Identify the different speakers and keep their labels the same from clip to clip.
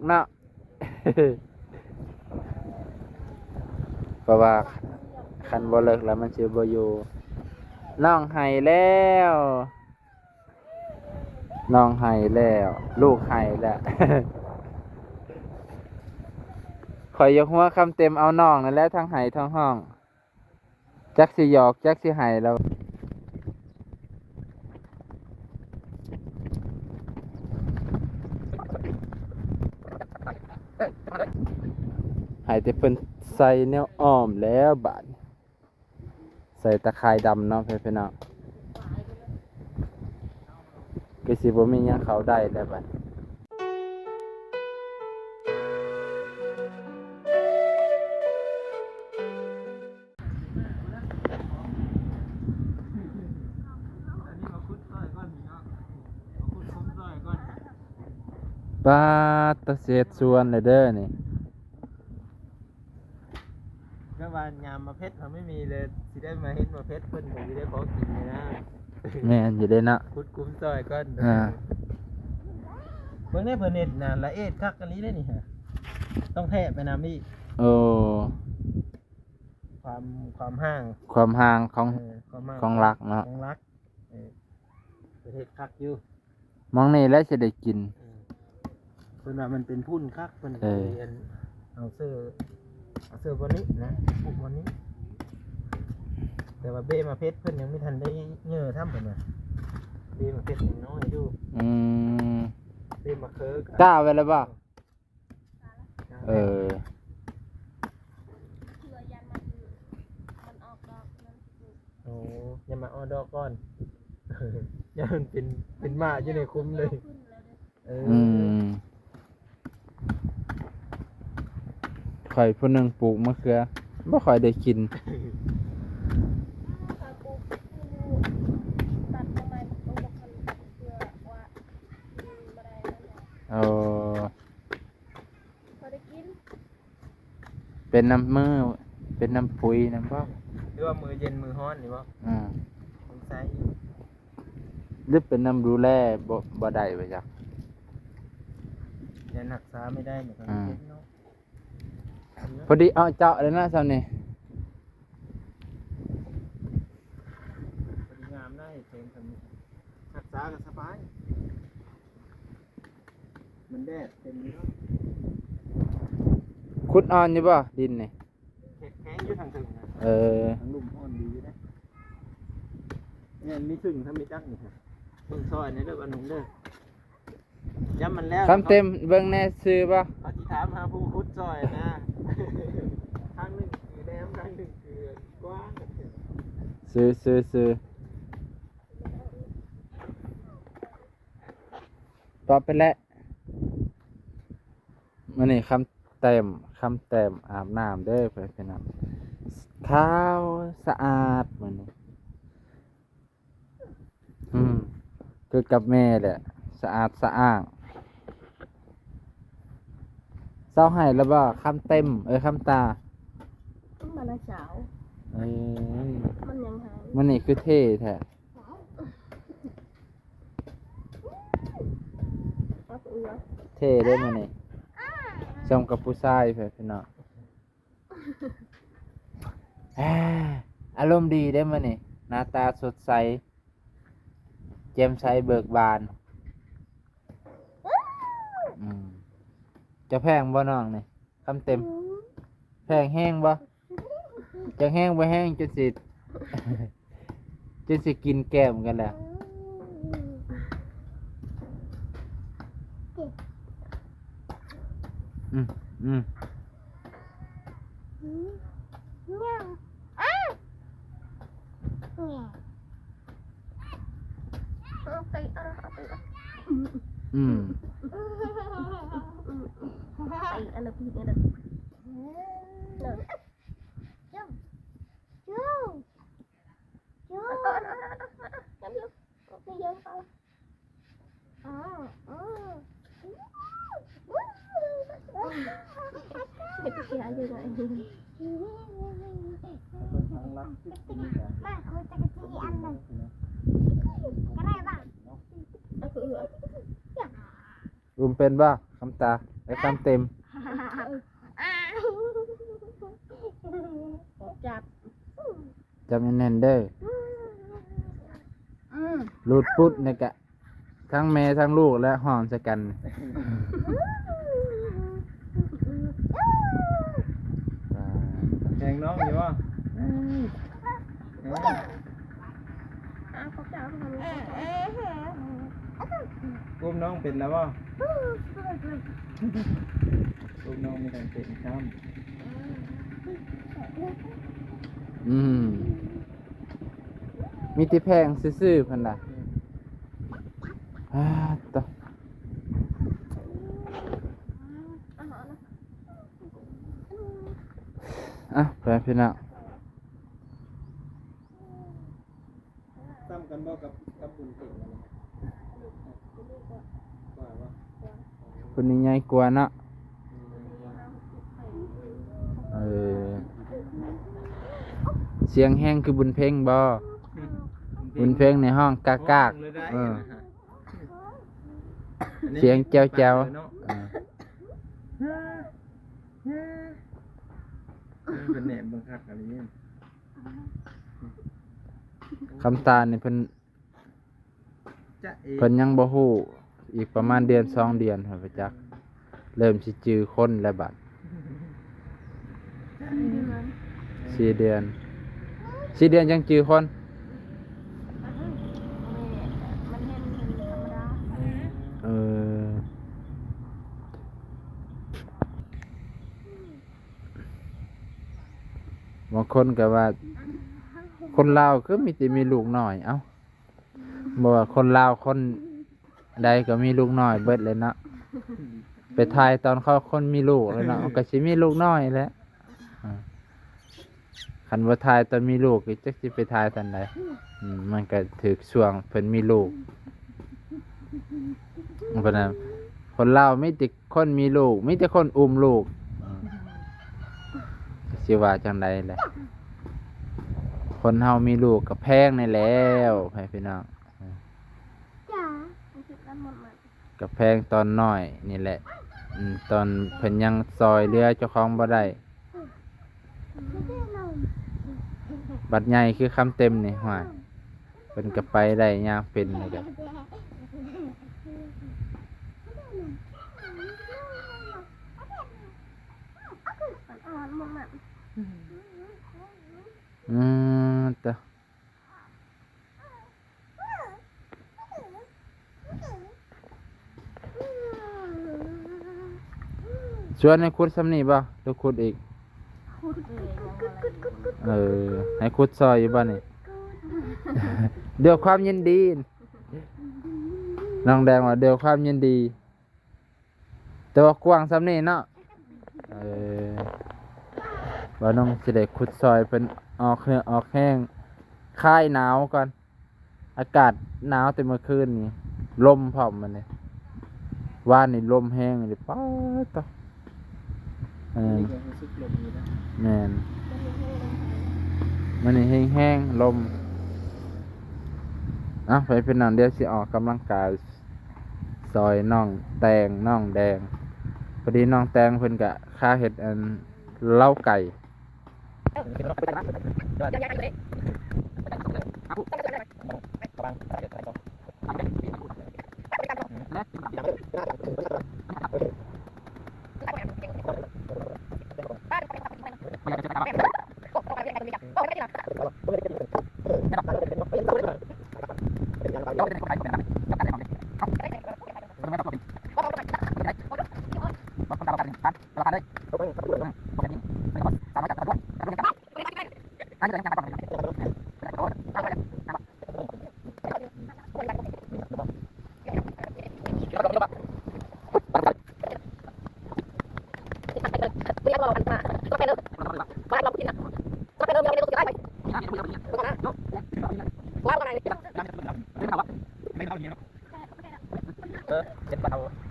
Speaker 1: เนาะ เพราะว่าคันบ่เลิกแล้วมันสิบ่อยู่น้องให้แล้วน้องให้แล้วลูกให้แล้ว ข่อยยกหัวคำเต็มเอาน้องนั่นแหละทั้งให้ทั้งห้องจักสิหยอกจักสิให้แล้วให้แต่เพิ่นใส่แนวอ้อมแล้วบาดใส่ตะข่ายดำเนาะเพิ่นๆเนาะก็สิบ่มีหยังเข้าได้แล้วบัดปาตะเศษส่วนเลยเด้อนี่
Speaker 2: ก็ว่ายามมาเพชรเขาไม่มีเลยสิได้มาเห็นมาเพชรเพิ่นก็สิได้ขอกินเลยนะ
Speaker 1: แม่นอยู่เด้เนาะ
Speaker 2: คุดคุ้มซอยก่อน
Speaker 1: อ่า
Speaker 2: เบิ่งได้เพิ่นเฮ็ดน่ะละเอียดคักอันนี้ได้นี่ฮะต้องแทะไปนำอีก
Speaker 1: โอ้
Speaker 2: ความห่าง
Speaker 1: ความห่างของ
Speaker 2: ความห่าง
Speaker 1: ของรักเนาะ
Speaker 2: ของรักประเทศคักอยู่
Speaker 1: มองนี่แล้วสิได้กิน
Speaker 2: เพิ่นว่ามันเป็นพุ่นคักเพิ่น
Speaker 1: เออ
Speaker 2: เรียนเอาเสื้อวันนี้นะปลูกวันนี้ แต่ว่าเบ้มาเพชรเพิ่นยังไม่ทันได้เงื้อทำเพิ่นว่าเบ้มาเพชรยังน้อยอยู่
Speaker 1: อืม
Speaker 2: เบ้มาเคิร์ก
Speaker 1: กล้าไว้แล้วบ่เออ
Speaker 2: โอ้ยังมาออดอกก่อน ยังมันเป็นหมาอยู่ในคุ้มเลยเออ
Speaker 1: อืมข่อยผู้หนึงปลูกมะเขือบ่ค่อยได้กินเอาเป็นน้ำมือเป็นน้ำปุ๋ยน้ำบ่
Speaker 2: หรือว่ามือเย็นมือฮ้อนนี่บ่
Speaker 1: อ่า
Speaker 2: สงสัย
Speaker 1: หรือเป็นน้ำดูแลบ่ได้ไปจ้ะ
Speaker 2: ยังรักษาไม่ได้เหมือนกันเพชรเนาะ
Speaker 1: พอดีเอาเจาะเลยนะซำนี่
Speaker 2: พอดีงามได้เพลงทำรักษาก็สบายมันแดดเต็มเนาะ
Speaker 1: ขุดอ่อนอยู่บ่ดินนี่
Speaker 2: แข็งอยู่ทางถึงนะ
Speaker 1: เออ
Speaker 2: ทางลุ่มอ่อนดีอยู่นะเนี่ยมีซึ่งถ้ามีจักนี่ฮะเบิ่งซอยในเด้อบ้านหนุ่มเด้อย้ำมันแล้ว
Speaker 1: คำเต็มเบิ่งแน่ซื้อบ่
Speaker 2: เขาสิถามหาผู้คุดซอยนะ ทางหนึ่งคือแนมทางหนึ่งคือกว้าง
Speaker 1: ซื้อตอบไปแล้วมื้อนี้คำเต็มอาบน้ำเด้อเพิ่นพี่น้องขาวสะอาดมื้อนี้คือกับแม่แหละสะอาดสะอ้างเศร้าให้แล้วบ่คำเต็มคำตา
Speaker 3: มันน่ะเช้า
Speaker 1: เอ้ย
Speaker 3: มันยังหาย
Speaker 1: มันนี่คือเท่แท้
Speaker 3: เอาเอือ
Speaker 1: เท่เด้อมันนี่ชมกับผู้ชายเพื่อนพี่น้อง อ่าอารมณ์ดีเด้อมันนี่หน้าตาสดใสแจ่มใสเบิกบานจะแพงบ่น้องนี่คำเต็มแพงแห้งบ่จะแห้งบ่แห้งจนสิ จนสิกินแก้มกันแหละอืม
Speaker 3: เนี่ยเอาไปเอาไป
Speaker 1: อืม
Speaker 3: ไปอันนั้นพี่อันนั้นเลยจุ๊บจุ๊บจุ๊บจับลูกไม่เยอะไปไม่ไปเสียอยู่ไหน
Speaker 2: ทางรักที่กินกัน
Speaker 3: มาคุยตะกี้อันหนึ่งก็ได้บ้างเอาคือ
Speaker 1: รุมเป็นบ่คำตา ไอ้คำเต็ม
Speaker 3: จับ
Speaker 1: จำแน่นๆเด้อรูดปุ๊ดนี่กะทั้งแม่ทั้งลูกและห้องใส่กัน
Speaker 2: แข่งน้องอยู่บ่อุ้มน้องเป็นแล้วบ่อุ้มน้องไม่ต้องเป็นครับ
Speaker 1: มีที่แพงซื่อๆเพิ่นน่ะต่อไปพี่น้อง
Speaker 2: ซ้ำกันบ่กับบุญเก่งนั่นแหละว่าว่า
Speaker 1: คนนี้ใหญ่กว่าเนาะเสียงแห้งคือบุญเพ่งบ่บุญเพ่งในห้องกากากเสียงแจ้วแจ้ว
Speaker 2: เป็นแหนมบังคับอะไรนี่
Speaker 1: คำตาเนี่ยเพิ่น
Speaker 2: จะเอ
Speaker 1: เพิ่นยังบ่ฮู้อีกประมาณเดือน2 เดือนครับพระจักเริ่มสิจื้อคนแล้วบัด4 เดือนจังจื้อคน
Speaker 3: มันเห็นธรรมดา
Speaker 1: บางคนก็ว่า คนลาวคือมีแต่มีลูกน้อยเอ้าบ่ว่าคนลาวคนใดก็มีลูกน้อยเบิดเลยเนาะไปทายตอนเขาคนมีลูกเลยเนาะก็สิมีลูกน้อยแหละคันว่าทายตอนมีลูกก็จักสิไปทายตอนใดมันก็ถึกช่วงเพิ่นมีลูกเพราะนั้นคนลาวมีแต่คนมีลูกมีแต่คนอุ้มลูกสิว่าจังไดแหละคนเฮามีลูกก็แพงนี่แล้วให้พี่น้อง
Speaker 3: จ้าคิดนั้นหมดมัน
Speaker 1: ก็แพงตอนน้อยนี่แหละตอนเพิ่นยังซอยเรือเจ้าของบ่ได้บัดใหญ่คือคำเต็มนี่ห่วยเพิ่นก็ไปได้ยามเป็นเลยก็ต่อชวนให้ขุดซ้ำนี่บ่หรือขุดอีกให้ขุดซอยอยู่บ่นี่ เดี๋ยวความยินดีน้องแดงว่าเดี๋ยวความยินดีแต่ว่ากว้างซ้ำนี่เนาะว่าน้องสิได้ขุดซอยเป็นออกแห้งคลายหนาวก่อนอากาศหนาวแต่เมื่อคืนนี่ลมพร้อมมันนี่ว่านนี่ลมแห้งเลยป๊าดต่อแม่นมันนี่แห้งๆลมไปเป็นนั่นเดี๋ยวสิออกกำลังกายซอยน้องแตงน้องแดงพอดีน้องแตงเพิ่นกะค่าเห็ดเล้าไก่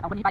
Speaker 1: เอาคนนี้ไป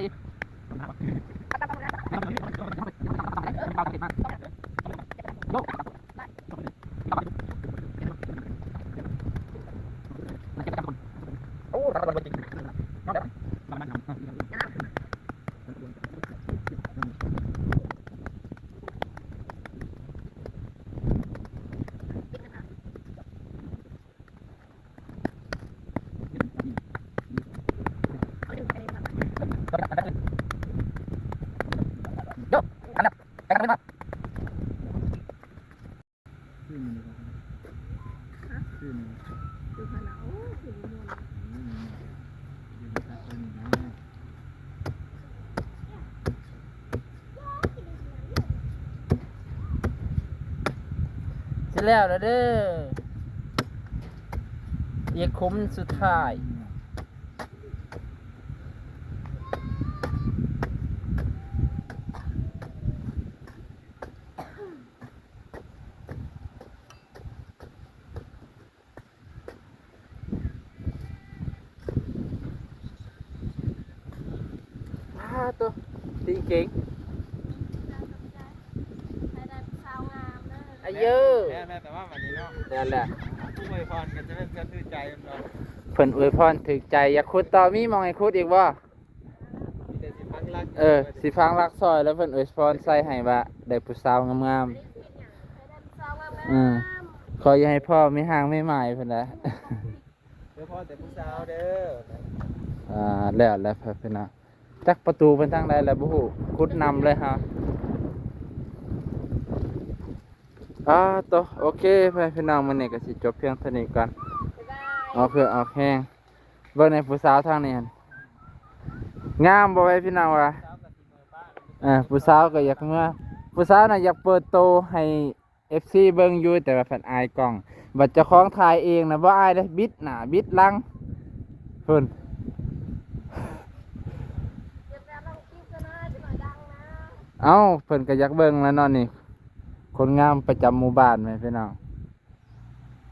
Speaker 1: แล้วเด้ออีกคุ้มสุดท้ายตัวตีเก่งอายุ
Speaker 2: แม่แต่ว่าวันนี้เนาะ
Speaker 1: นั่นแหละ
Speaker 2: ผู้อวยพรกันจะเป็นเพื่อนถือใจกันเนาะ
Speaker 1: เพิ่นอวยพรถึกใจอยากขุดต่อมีมองให้ขุดอีกบ่
Speaker 2: มีแต่สิพังรัก
Speaker 1: สิฟังรักซอยแล้วเพิ่นอวยพรใส่ให้ว่าได้ผู้สาวงามๆขออย่าให้พ่อมีห่างไม่หมายเพิ่นนะ
Speaker 2: เดี๋ยวพ่อแต่ผู้สาวเด้อ
Speaker 1: แล้วเพิ่นน่ะจักประตูเพิ่นทางใดแล้วบ่ฮู้ขุดนำเลยฮะตัวโอเคพี่น้องมื้อนี้ก็สิจบเพียงเท่านี้ก่อนเอาเพื่อออกแห้งเบิ่งในผู้สาวทางนี้หั่นงามบ่ไว้พี่น้องว่าผู้สาวก็อยากเมื่อผู้สาวน่ะอยากเปิดโตให้ FC เบิ่งอยู่แต่ว่าเพิ่นอายกล้องบัดเจ้าของถ่ายเองน่ะบ่อายเด้บิดหน้าบิดหลังเพิ่นเอ้าเพิ่นก็อยากเบิ่งแล้วเนาะนี่คนงามประจำหมู่บ้านแม่พี่น้อง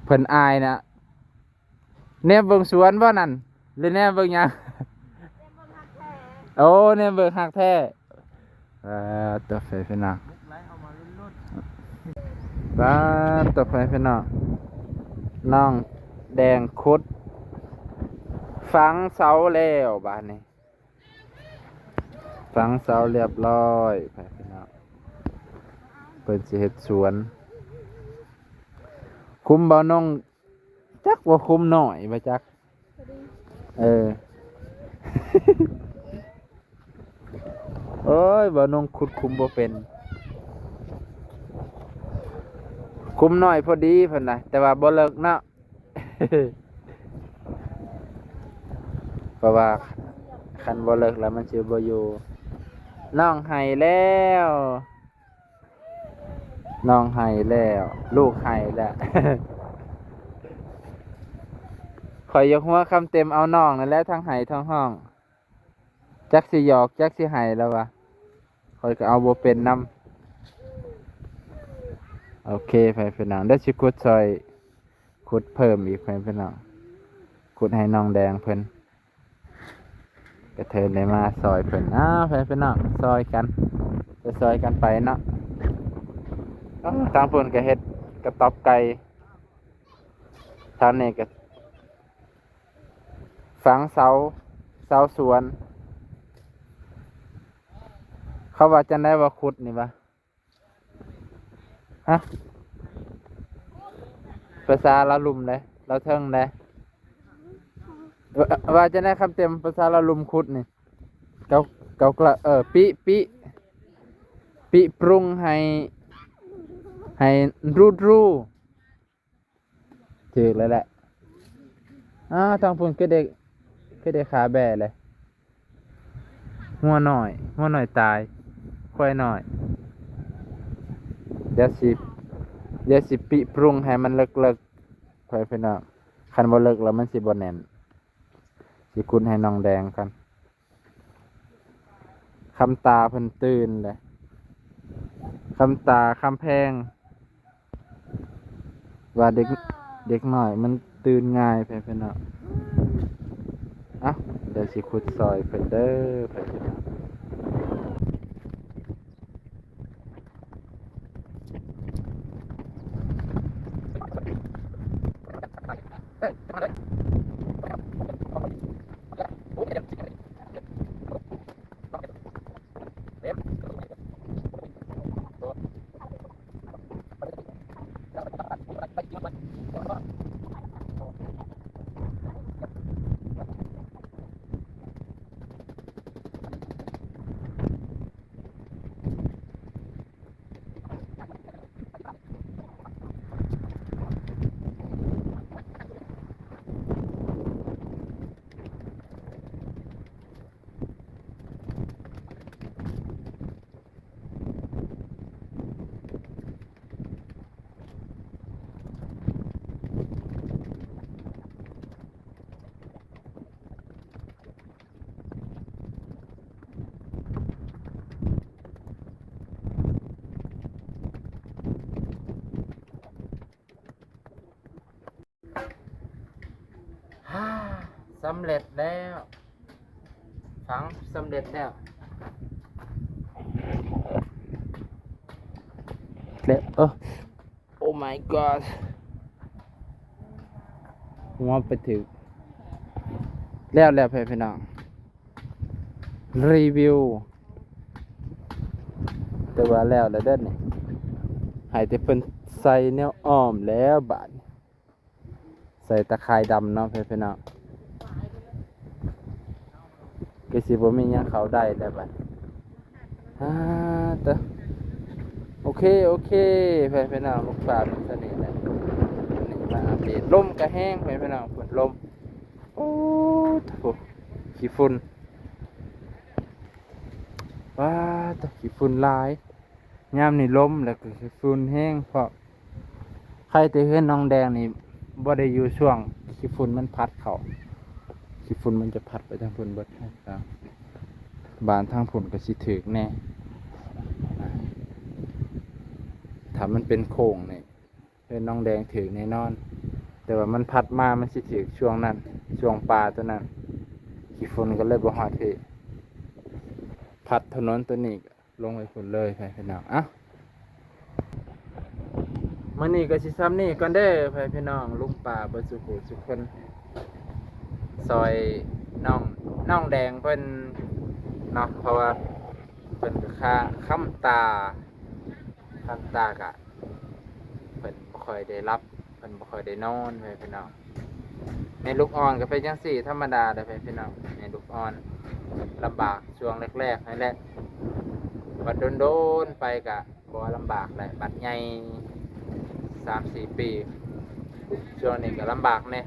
Speaker 1: เพิ่นอายนะแนบเบิ่งสวนบ่นั่นหรือแนบเบิ่งหยังโอ้แนบเบิ่งฮักแท้ตัวไฟพี่น้อง
Speaker 2: มุกไลเอามาลุ้น
Speaker 1: ตัวไฟพี่น้องน้องแดงคุดฝังเสาแล้วบ้านนี้ฝังเสาเรียบร้อยไปพี่น้องเปิดสิเฮ็ดสวนคุมบ่น้องจักว่าคุมหน่อยบ่จักโอ้ยบ่น้องขุดคุมบ่เป็นคุมหน่อยพอดีเพิ่นน่ะแต่ว่าบ่เลิกเนาะ เพราะว่าคันบ่เลิกแล้วมันสิบ่อยู่น้องให้แล้วน้องให้แล้วลูกให้แล้ว ข่อยยกหัวคำเต็มเอาน้องนั่นแหละทั้งให้ทั้งห้องจักสิหยอกจักสิให้แล้ววะข่อยก็เอาบ่เป็นนำโอเคไปพี่น้องได้สิขุดซอยขุดเพิ่มอีกไปพี่น้องขุดให้น้องแดงเพิ่นกระเทินได้มาซอยเพิ่นไปพี่น้องซอยกันจะซอยกันไปเนาะทางเพิ่นก็เฮ็ดกระต๊อบไก่ทางนี้ก็ฝังเสาสวนเขาว่าจะได้ว่าขุดนี่ปะฮะภาษาละลุมเลยเราเทิงเลยว่าจะได้คำเต็มภาษาละลุมขุดนี่เกากระปิปรุงให้รูถือเลยแหละทางพุ่นก็ได้ขาแบะเลยหัวหน่อยตายควายหน่อยเดี๋ยวสิปิปรุงให้มันเลิกควายพี่น้องคันบ่เลิกแล้วมันสิบ่แน่นสิคุณให้น้องแดงกันคำตาเพิ่นตื่นเลยคำตาคำแพงว่าเด็กหน่อยมันตื่นง่ายไปพี่น้องเดี๋ยวสิขุดซอยเพิ่นเด้อไปพี่น้อง สำเร็จแล้วฝังสำเร็จแล้วโอ้ my god หัวไปถึงแล้วพี่น้องรีวิวแต่ว่าแล้วเด้อนี่ให้แต่เพิ่นใส่แนวอ้อมแล้วบาดใส่ตะข่ายดำเนาะพี่น้องก็สิบ่มีหยังเข้าได้แล้วบาดตะโอเคพี่น้องลูกปลาเป็นเสน่ห์แล้วนี่มาอัปเดตลมก็แห้งพี่น้องฝนลมโอ้โหขี้ฝุ่นว้าตะขี้ฝุ่นหลายยามนี่ลมแล้วก็ขี้ฝุ่นแห้งเพราะใครแต่เห็นน้องแดงนี่บ่ได้อยู่ช่วงขี้ฝุ่นมันพัดเข้าขี้ฝุ่นมันจะพัดไปทางฝุ่นเบิดครับบานทางฝุ่นก็สิถึกแน่ถ้ามันเป็นโค้งนี่เห็นน้องแดงถึกแน่นอนแต่ว่ามันพัดมามันสิถึกช่วงนั้นช่วงปลาตัวนั้นขี้ฝุ่นก็เลยบ่ฮอดที่พัดถนนตัวนี้ลงไปฝุ่นเลยพี่น้องอ่ะมื้อนี้ก็สิซ้ำนี่ก่อนเด้อพี่น้องลุงป่าเบิดสุขุทุกคนซอยน้องแดงเพิ่นเนาะเพราะว่าเพิ่นก็ค่าค้ำตากะเพิ่นบ่ค่อยได้รับเพิ่นบ่ค่อยได้นอนพี่น้องในลูกอ่อนก็เป็นจังซี่ธรรมดาเด้อพี่น้องในลูกอ่อนลำบากช่วงแรกๆนั่นแหละบัดโดนๆไปก็บ่ลำบากเลยบัดใหญ่3-4 ปีช่วงนี้ก็ลำบากแน่